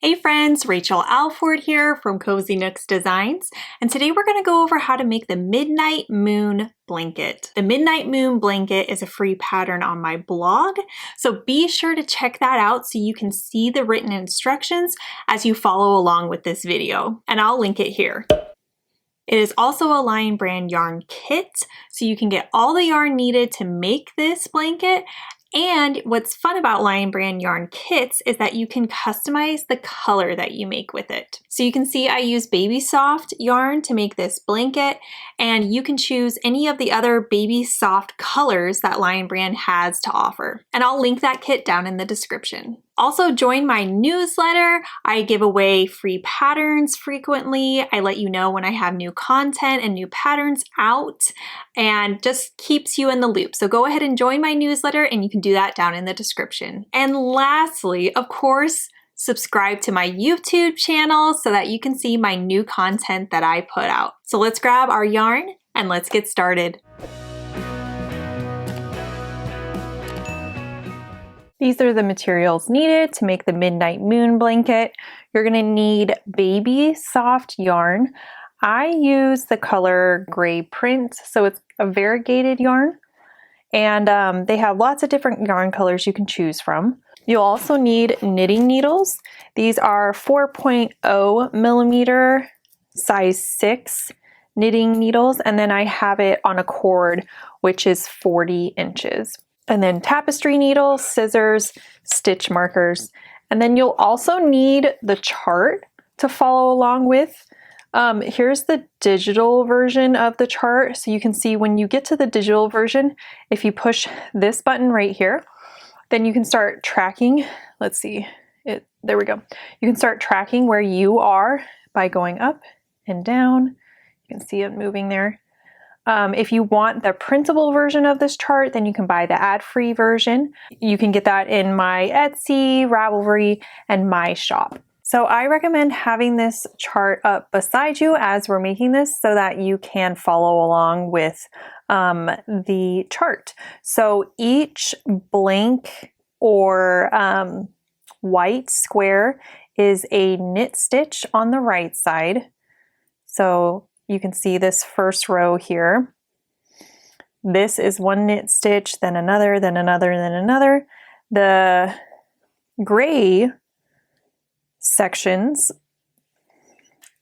Hey friends, Rachel Alford here from Cozy Nooks Designs, and today we're going to go over how to make the Midnight Moon blanket. The Midnight Moon blanket is a free pattern on my blog, so be sure to check that out so you can see the written instructions as you follow along with this video, and I'll link it here. It is also a Lion Brand yarn kit, so you can get all the yarn needed to make this blanket. And what's fun about Lion Brand yarn kits is that you can customize the color that you make with it. So you can see I use Baby Soft yarn to make this blanket, and you can choose any of the other Baby Soft colors that Lion Brand has to offer. And I'll link that kit down in the description. Also join my newsletter. I give away free patterns frequently. I let you know when I have new content and new patterns out, and just keeps you in the loop. So go ahead and join my newsletter, and you can do that down in the description. And lastly, of course, subscribe to my YouTube channel so that you can see my new content that I put out. So let's grab our yarn and let's get started. These are the materials needed to make the Midnight Moon blanket. You're gonna need Baby Soft yarn. I use the color Gray Print, so it's a variegated yarn. And they have lots of different yarn colors you can choose from. You'll also need knitting needles. These are 4.0 millimeter size 6 knitting needles, and then I have it on a cord, which is 40 inches. And then tapestry needles, scissors, stitch markers. And then you'll also need the chart to follow along with. Here's the digital version of the chart. So you can see when you get to the digital version, if you push this button right here, then you can start tracking. Let's see, there we go. You can start tracking where you are by going up and down. You can see it moving there. If you want the printable version of this chart, then you can buy the ad-free version. You can get that in my Etsy, Ravelry, and my shop. So I recommend having this chart up beside you as we're making this so that you can follow along with the chart. So each blank or white square is a knit stitch on the right side. So you can see this first row here. This is one knit stitch, then another, then another, then another. The gray sections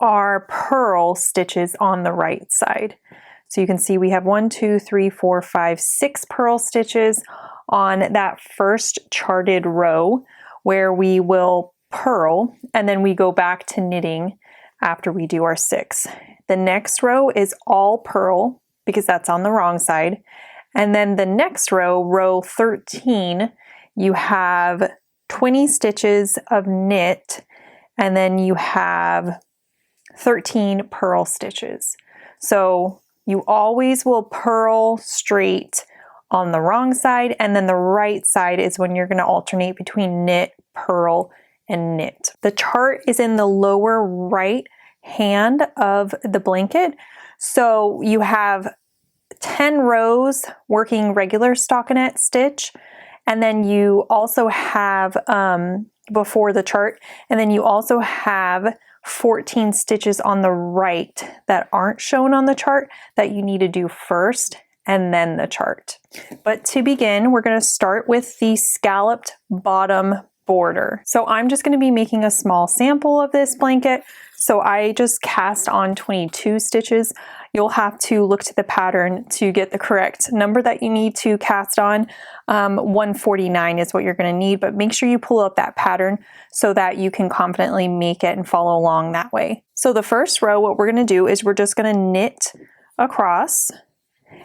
are purl stitches on the right side. So you can see we have 1, 2, 3, 4, 5, 6 purl stitches on that first charted row where we will purl, and then we go back to knitting after we do our 6. The next row is all purl because that's on the wrong side. And then the next row, row 13, you have 20 stitches of knit, and then you have 13 purl stitches. So you always will purl straight on the wrong side, and then the right side is when you're going to alternate between knit, purl, and knit. The chart is in the lower right hand of the blanket. So you have 10 rows working regular stockinette stitch, and then you also have before the chart, and then you also have 14 stitches on the right that aren't shown on the chart that you need to do first and then the chart. But to begin, we're going to start with the scalloped bottom border. So I'm just going to be making a small sample of this blanket. So I just cast on 22 stitches. You'll have to look to the pattern to get the correct number that you need to cast on. 149 is what you're going to need, but make sure you pull up that pattern so that you can confidently make it and follow along that way. So the first row, what we're going to do is we're just going to knit across,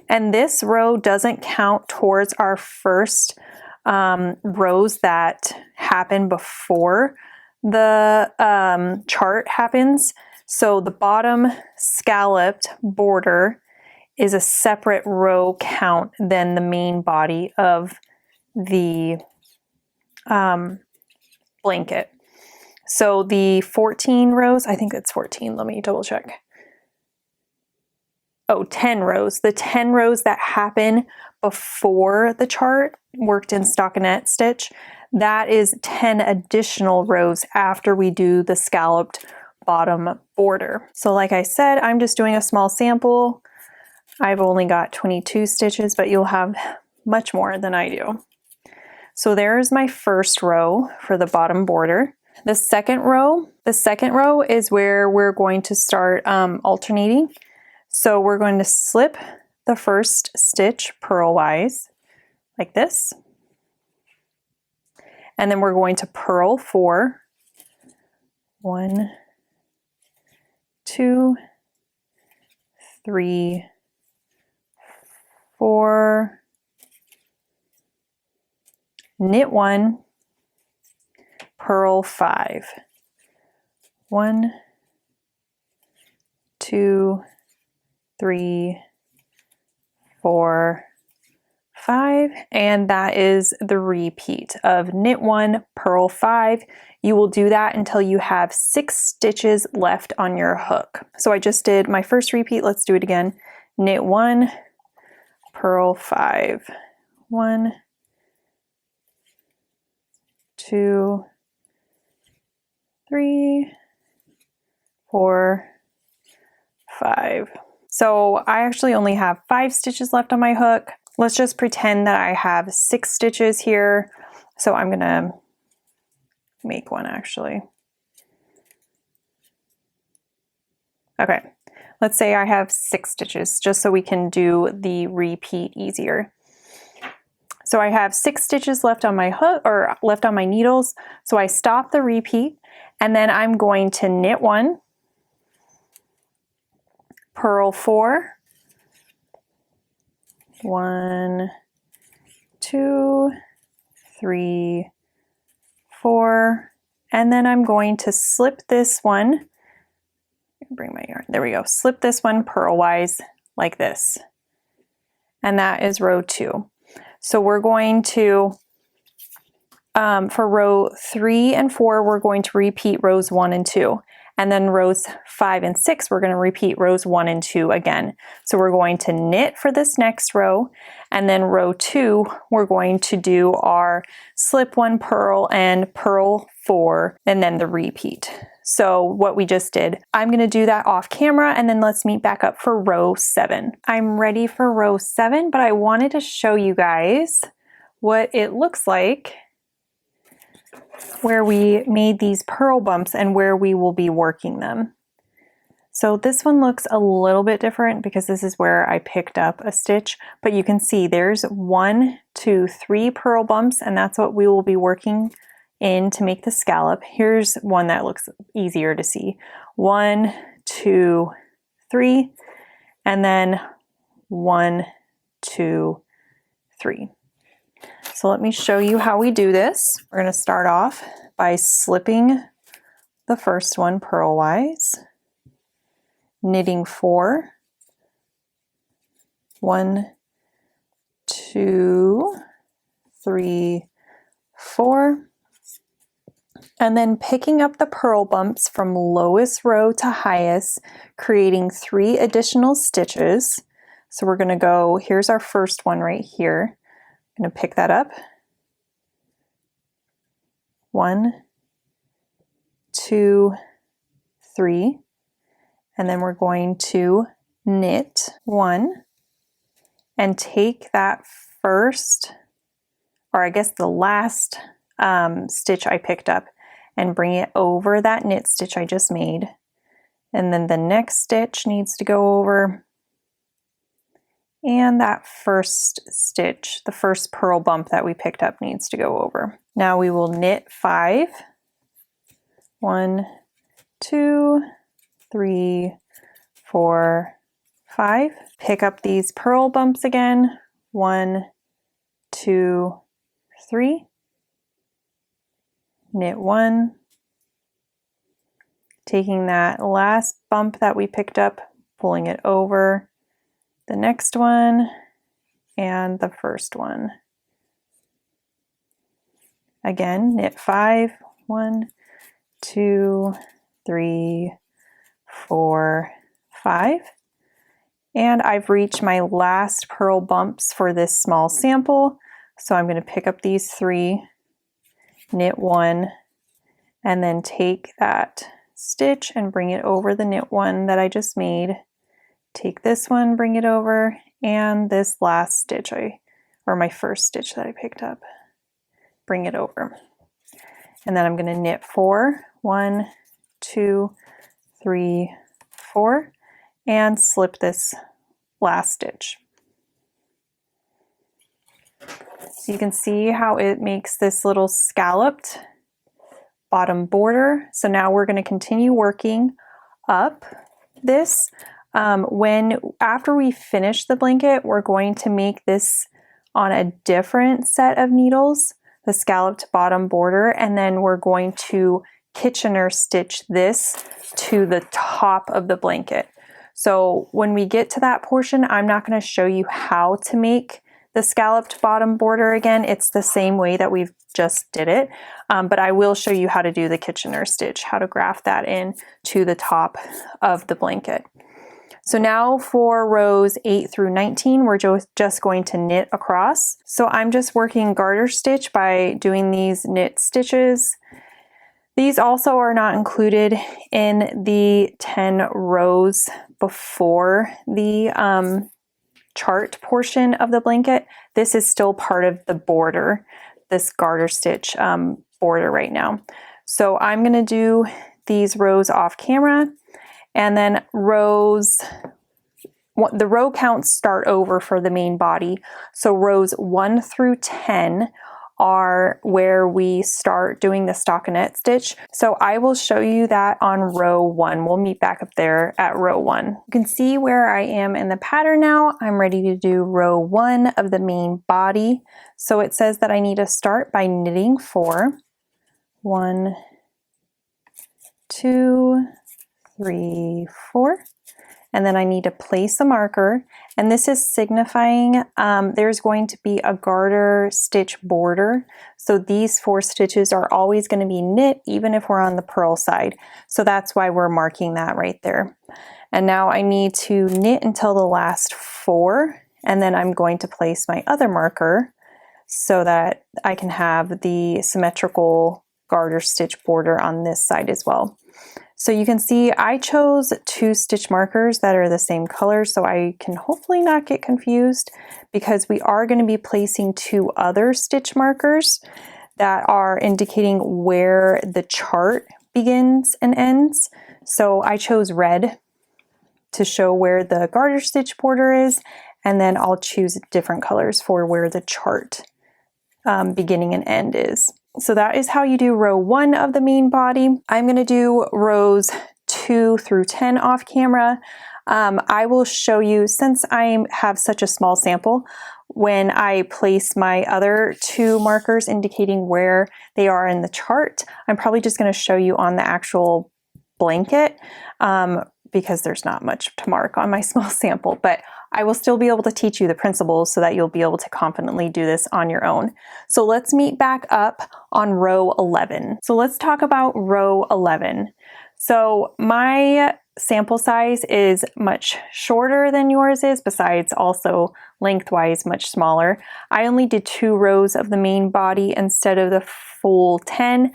and this row doesn't count towards our first rows that happen before the chart happens. So the bottom scalloped border is a separate row count than the main body of the blanket. So the 14 rows, I think it's 14, let me double check. Oh, 10 rows. The 10 rows that happen before the chart worked in stockinette stitch, that is 10 additional rows after we do the scalloped bottom border. So like I said, I'm just doing a small sample. I've only got 22 stitches, but you'll have much more than I do. So there's my first row for the bottom border. The second row is where we're going to start alternating. So we're going to slip the first stitch purlwise like this. And then we're going to purl 4. 1, 2, 3, 4, knit 1, purl 5. 1, 2, 3, 4, 5, and that is the repeat of knit 1, purl 5. You will do that until you have 6 stitches left on your hook. So I just did my first repeat. Let's do it again. Knit 1, purl 5. 1, 2, 3, 4, 5. So I actually only have 5 stitches left on my hook. Let's just pretend that I have 6 stitches here. So I'm gonna make one actually. Okay, let's say I have 6 stitches just so we can do the repeat easier. So I have 6 stitches left on my hook or left on my needles. So I stop the repeat and then I'm going to knit 1, purl 4, 1, 2, 3, 4, and then I'm going to slip this one, bring my yarn, there we go, slip this one purlwise like this. And that is row 2. So we're going to, for row 3 and 4, we're going to repeat rows 1 and 2. And then rows 5 and 6, we're going to repeat rows 1 and 2 again. So we're going to knit for this next row, and then row 2, we're going to do our slip 1 purl and purl 4, and then the repeat. So what we just did, I'm going to do that off camera, and then let's meet back up for row 7. I'm ready for row 7, but I wanted to show you guys what it looks like where we made these purl bumps and where we will be working them. So this one looks a little bit different because this is where I picked up a stitch, but you can see there's 1, 2, 3 purl bumps, and that's what we will be working in to make the scallop. Here's one that looks easier to see. 1, 2, 3, and then 1, 2, 3. So let me show you how we do this. We're going to start off by slipping the first one purlwise, knitting 4, 1, 2, 3, 4, and then picking up the purl bumps from lowest row to highest, creating 3 additional stitches. So we're going to go, here's our first one right here. I'm going to pick that up. 1, 2, 3, and then we're going to knit 1 and take that first, or I guess the last stitch I picked up, and bring it over that knit stitch I just made. And then the next stitch needs to go over, and that first stitch, the first purl bump that we picked up, needs to go over. Now we will knit 5. 1, 2, 3, 4, 5. Pick up these purl bumps again. 1, 2, 3. Knit 1. Taking that last bump that we picked up, pulling it over the next one and the first one. Again, knit 5. 1, 2, 3, 4, 5. And I've reached my last purl bumps for this small sample. So I'm going to pick up these 3 knit 1, and then take that stitch and bring it over the knit 1 that I just made. Take this one, bring it over, and this last stitch, or my first stitch that I picked up, bring it over. And then I'm going to knit 4, 1, 2, 3, 4, and slip this last stitch. So you can see how it makes this little scalloped bottom border. So now we're going to continue working up this. After we finish the blanket, we're going to make this on a different set of needles, the scalloped bottom border, and then we're going to Kitchener stitch this to the top of the blanket. So when we get to that portion, I'm not going to show you how to make the scalloped bottom border again. It's the same way that we've just did it, but I will show you how to do the Kitchener stitch, how to graft that in to the top of the blanket. So now for rows 8 through 19, we're just going to knit across. So I'm just working garter stitch by doing these knit stitches. These also are not included in the 10 rows before the chart portion of the blanket. This is still part of the border, this garter stitch border right now. So I'm going to do these rows off camera, and then the row counts start over for the main body. So rows 1 through 10 are where we start doing the stockinette stitch. So I will show you that on row 1. We'll meet back up there at row 1. You can see where I am in the pattern now. I'm ready to do row 1 of the main body. So it says that I need to start by knitting 4. 1, 2, 3, 4. And then I need to place a marker, and this is signifying there's going to be a garter stitch border. So these 4 stitches are always going to be knit even if we're on the purl side. So that's why we're marking that right there. And now I need to knit until the last 4, and then I'm going to place my other marker so that I can have the symmetrical garter stitch border on this side as well. So you can see I chose 2 stitch markers that are the same color, so I can hopefully not get confused, because we are going to be placing 2 other stitch markers that are indicating where the chart begins and ends. So I chose red to show where the garter stitch border is, and then I'll choose different colors for where the chart beginning and end is. So that is how you do row 1 of the main body. I'm going to do rows 2 through 10 off camera. I will show you, since I have such a small sample, when I place my other 2 markers indicating where they are in the chart, I'm probably just going to show you on the actual blanket because there's not much to mark on my small sample, but I will still be able to teach you the principles so that you'll be able to confidently do this on your own. So let's meet back up on row 11. So let's talk about row 11. So my sample size is much shorter than yours is, besides also lengthwise much smaller. I only did 2 rows of the main body instead of the full 10.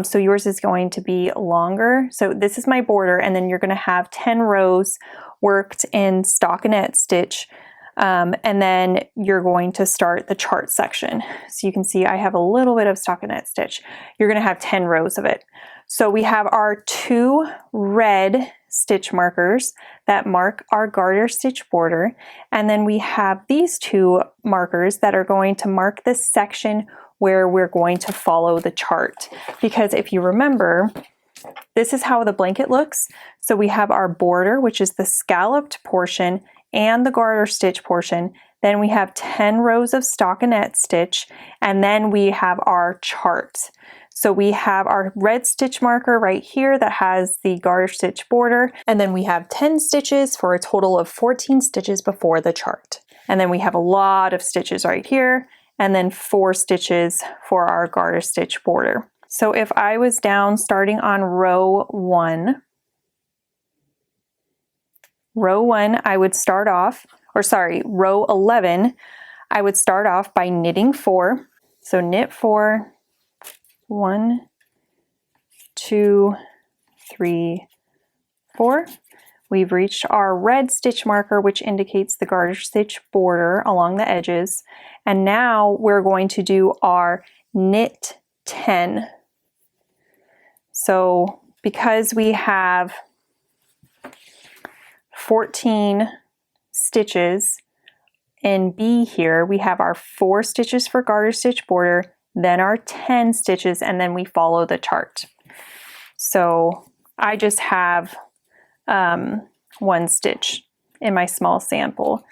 So yours is going to be longer. So this is my border, and then you're going to have 10 rows worked in stockinette stitch, and then you're going to start the chart section. So you can see I have a little bit of stockinette stitch. You're going to have 10 rows of it. So we have our 2 red stitch markers that mark our garter stitch border, and then we have these 2 markers that are going to mark this section where we're going to follow the chart. Because if you remember, this is how the blanket looks. So we have our border, which is the scalloped portion, and the garter stitch portion. Then we have 10 rows of stockinette stitch, and then we have our chart. So we have our red stitch marker right here that has the garter stitch border, and then we have 10 stitches for a total of 14 stitches before the chart. And then we have a lot of stitches right here, and then 4 stitches for our garter stitch border. So if I was down starting on row 1, I would start off, row 11, I would start off by knitting 4. So knit 4, 1, 2, 3, 4. We've reached our red stitch marker, which indicates the garter stitch border along the edges. And now we're going to do our knit 10. So because we have 14 stitches in B here, we have our 4 stitches for garter stitch border, then our 10 stitches, and then we follow the chart. So I just have 1 stitch in my small sample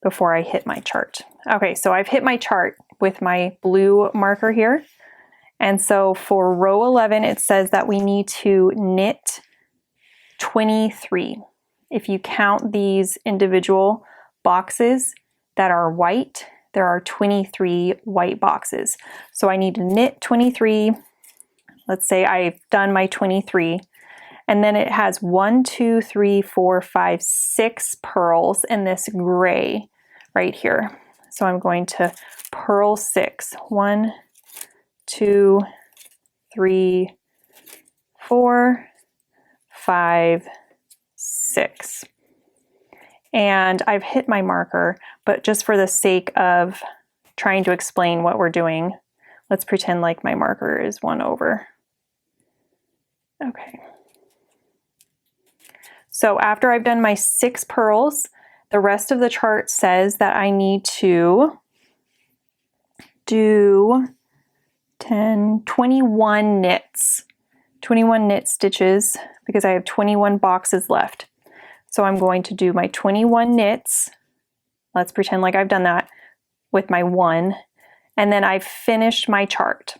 before I hit my chart. Okay, so I've hit my chart with my blue marker here. And so for row 11, it says that we need to knit 23. If you count these individual boxes that are white, there are 23 white boxes. So I need to knit 23. Let's say I've done my 23. And then it has 1, 2, 3, 4, 5, 6 purls in this gray right here. So I'm going to purl 6. 1, 2, 3, 4, 5, 6. And I've hit my marker, but just for the sake of trying to explain what we're doing, let's pretend like my marker is 1 over. Okay. So after I've done my 6 purls, the rest of the chart says that I need to do 21 knits, 21 knit stitches, because I have 21 boxes left. So I'm going to do my 21 knits. Let's pretend like I've done that with my 1, and then I've finished my chart.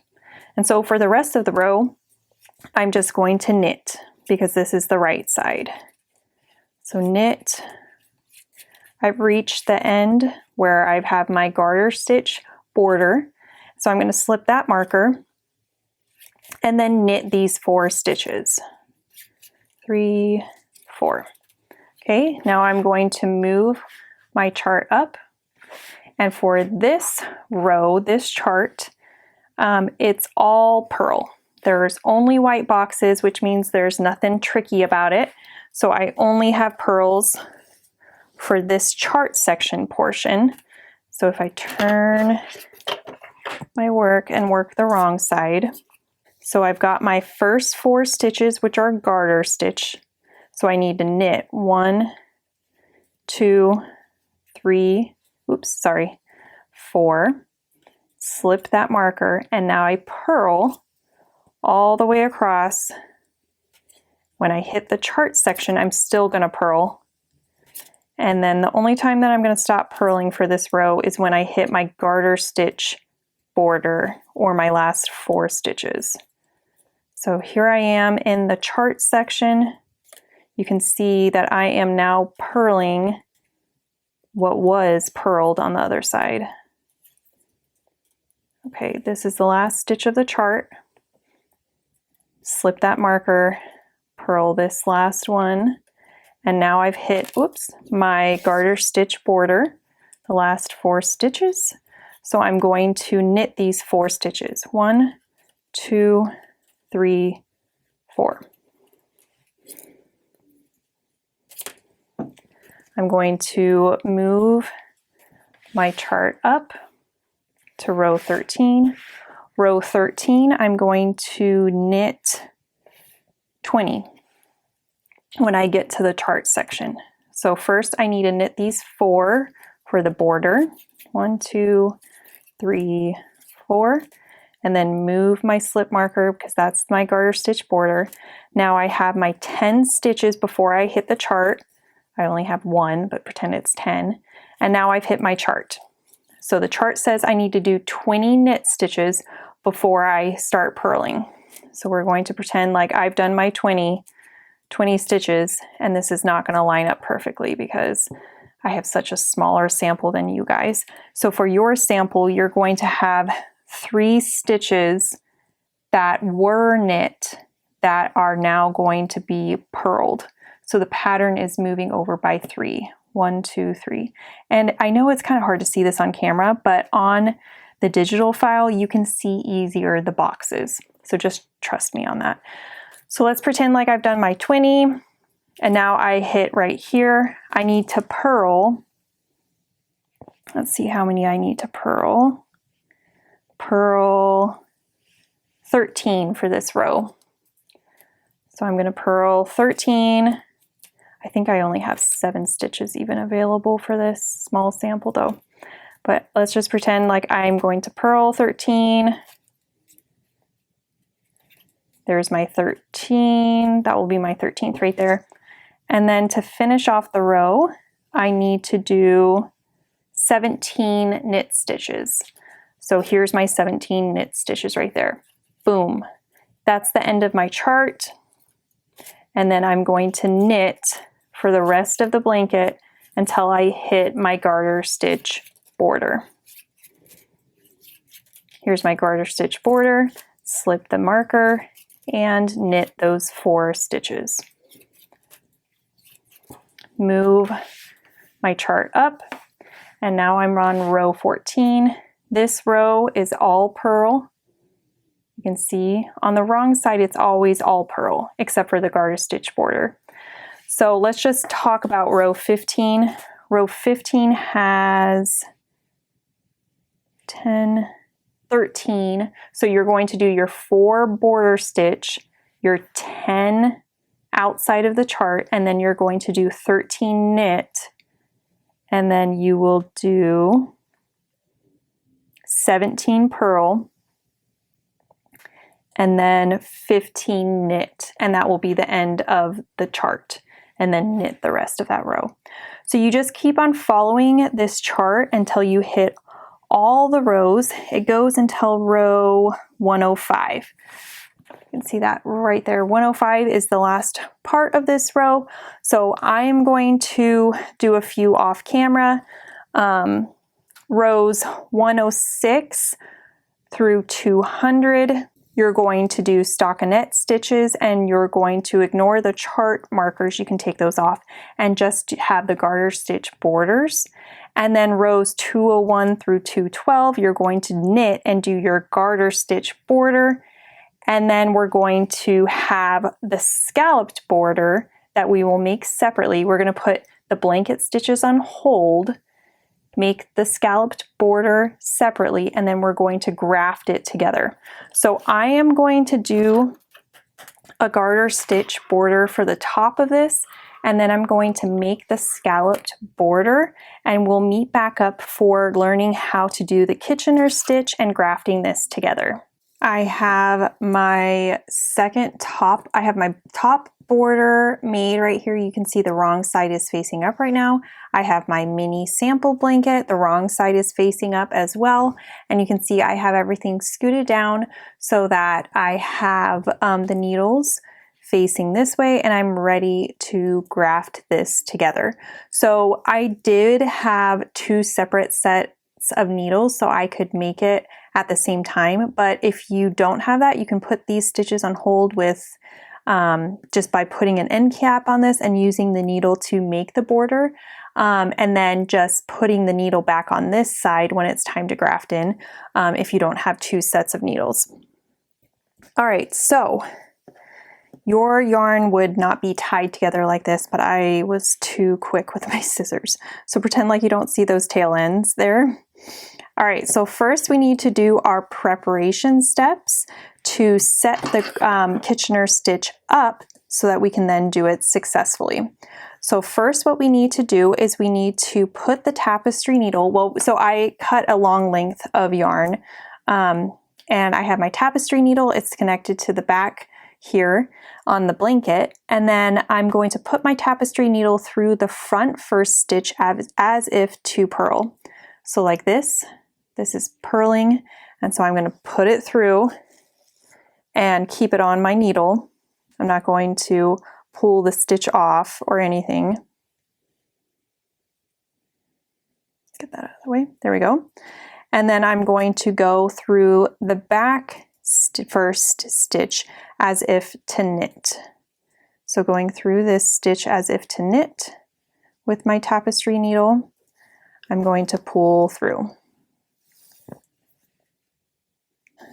And so for the rest of the row, I'm just going to knit because this is the right side. So knit. I've reached the end where I have my garter stitch border. So I'm going to slip that marker and then knit these 4 stitches. 3, 4. Okay, now I'm going to move my chart up. And for this row, this chart, it's all purl. There's only white boxes, which means there's nothing tricky about it. So I only have purls for this chart section portion. So if I turn my work and work the wrong side, so I've got my first 4 stitches, which are garter stitch. So I need to knit 1, 2, 3, 4, slip that marker, and now I purl all the way across. When I hit the chart section, I'm still going to purl. And then the only time that I'm going to stop purling for this row is when I hit my garter stitch border or my last 4 stitches. So here I am in the chart section. You can see that I am now purling what was purled on the other side. Okay, this is the last stitch of the chart. Slip that marker, purl this last one, and now I've hit, my garter stitch border, the last 4 stitches. So I'm going to knit these 4 stitches. 1, 2, 3, 4. I'm going to move my chart up to row 13. Row 13, I'm going to knit 20 when I get to the chart section. So first I need to knit these 4 for the border. 1, 2, 3, 4. And then move my slip marker because that's my garter stitch border. Now I have my 10 stitches before I hit the chart. I only have 1, but pretend it's 10. And now I've hit my chart. So the chart says I need to do 20 knit stitches before I start purling. So we're going to pretend like I've done my 20 stitches, and this is not going to line up perfectly because I have such a smaller sample than you guys. So for your sample, you're going to have 3 stitches that were knit that are now going to be purled. So the pattern is moving over by 3. 1, 2, 3. And I know it's kind of hard to see this on camera, but on the digital file, you can see easier the boxes. So just trust me on that. So let's pretend like I've done my 20, and now I hit right here. I need to purl. Let's see how many I need to purl. Purl 13 for this row. So I'm going to purl 13. I think I only have 7 stitches even available for this small sample though. But let's just pretend like I'm going to purl 13. There's my 13. That will be my 13th right there. And then to finish off the row, I need to do 17 knit stitches. So here's my 17 knit stitches right there. Boom. That's the end of my chart. And then I'm going to knit for the rest of the blanket until I hit my garter stitch border. Here's my garter stitch border, slip the marker, and knit those 4 stitches. Move my chart up, and now I'm on row 14. This row is all purl. You can see on the wrong side it's always all purl except for the garter stitch border. So let's just talk about row 15. Row 15 has 10, 13. So you're going to do your 4 border stitch, your 10 outside of the chart, and then you're going to do 13 knit, and then you will do 17 purl, and then 15 knit, and that will be the end of the chart, and then knit the rest of that row. So you just keep on following this chart until you hit all the rows. It goes until row 105. You can see that right there. 105 is the last part of this row. So I'm going to do a few off camera. Rows 106 through 200, you're going to do stockinette stitches, and you're going to ignore the chart markers. You can take those off and just have the garter stitch borders. And then rows 201 through 212, you're going to knit and do your garter stitch border. And then we're going to have the scalloped border that we will make separately. We're going to put the blanket stitches on hold, make the scalloped border separately, and then we're going to graft it together. So I am going to do a garter stitch border for the top of this, and then I'm going to make the scalloped border, and we'll meet back up for learning how to do the Kitchener stitch and grafting this together. I have my top border made right here. You can see the wrong side is facing up right now. I have my mini sample blanket. The wrong side is facing up as well. And you can see I have everything scooted down so that I have the needles facing this way, and I'm ready to graft this together. So I did have 2 separate sets of needles so I could make it at the same time, but if you don't have that, you can put these stitches on hold with just by putting an end cap on this and using the needle to make the border, and then just putting the needle back on this side when it's time to graft in, if you don't have 2 sets of needles. All right, so your yarn would not be tied together like this, but I was too quick with my scissors. So pretend like you don't see those tail ends there. All right, so first we need to do our preparation steps to set the Kitchener stitch up so that we can then do it successfully. So first what we need to do is we need to put the tapestry needle, so I cut a long length of yarn, and I have my tapestry needle. It's connected to the back here on the blanket, and then I'm going to put my tapestry needle through the front first stitch as if to purl. So like this is purling, and so I'm going to put it through and keep it on my needle. I'm not going to pull the stitch off or anything. Get that out of the way. There we go. And then I'm going to go through the back first stitch as if to knit. So going through this stitch as if to knit with my tapestry needle, I'm going to pull through.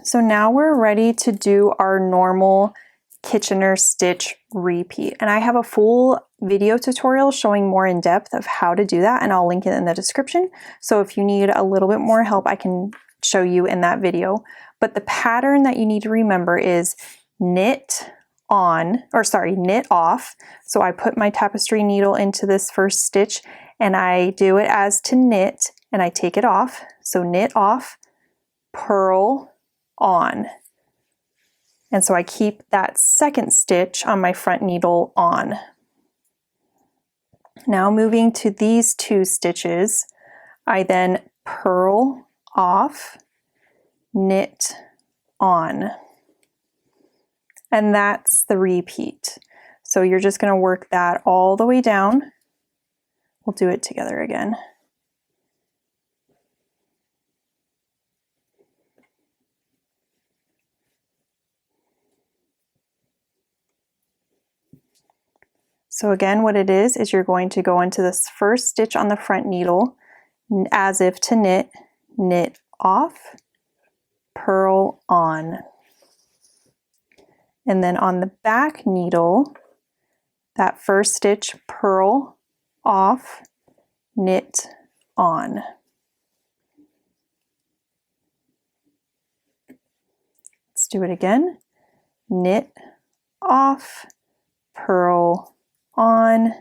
So now we're ready to do our normal Kitchener stitch repeat. And I have a full video tutorial showing more in depth of how to do that, and I'll link it in the description. So if you need a little bit more help, I can show you in that video. But the pattern that you need to remember is knit on, or sorry, knit off. So I put my tapestry needle into this first stitch and I do it as to knit and I take it off. So knit off, purl on. And so I keep that second stitch on my front needle on. Now moving to these two stitches, I then purl off, knit on. And that's the repeat. So you're just going to work that all the way down. We'll do it together again. So again, what it is you're going to go into this first stitch on the front needle, as if to knit, knit off, purl on. And then on the back needle, that first stitch, purl off, knit on. Let's do it again. Knit off, purl on,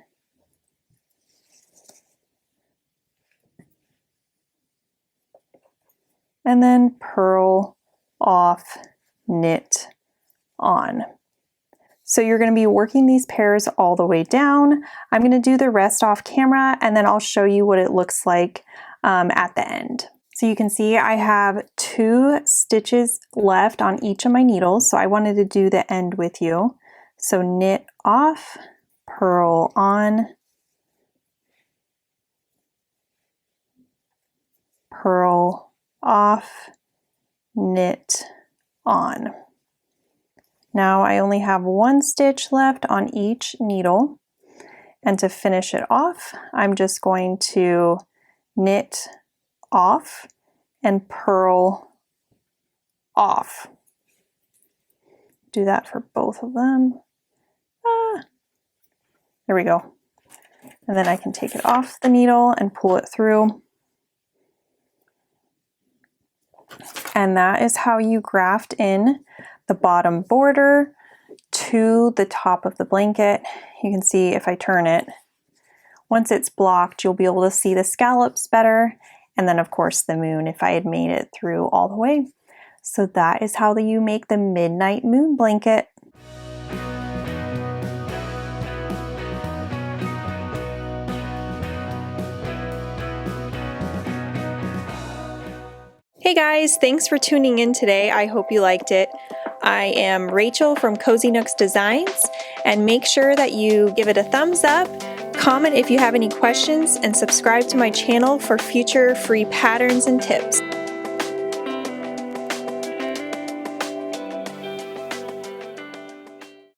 and then purl off, knit on. So you're going to be working these pairs all the way down. I'm going to do the rest off camera and then I'll show you what it looks like at the end. So you can see I have 2 stitches left on each of my needles, so I wanted to do the end with you. So knit off, purl on, purl off, knit on. Now I only have 1 stitch left on each needle, and to finish it off, I'm just going to knit off and purl off. Do that for both of them. There we go. And then I can take it off the needle and pull it through. And that is how you graft in the bottom border to the top of the blanket. You can see if I turn it, once it's blocked, you'll be able to see the scallops better. And then of course the moon if I had made it through all the way. So that is how you make the midnight moon blanket. Hey guys, thanks for tuning in today. I hope you liked it. I am Rachel from Cozy Nooks Designs, and make sure that you give it a thumbs up, comment if you have any questions, and subscribe to my channel for future free patterns and tips.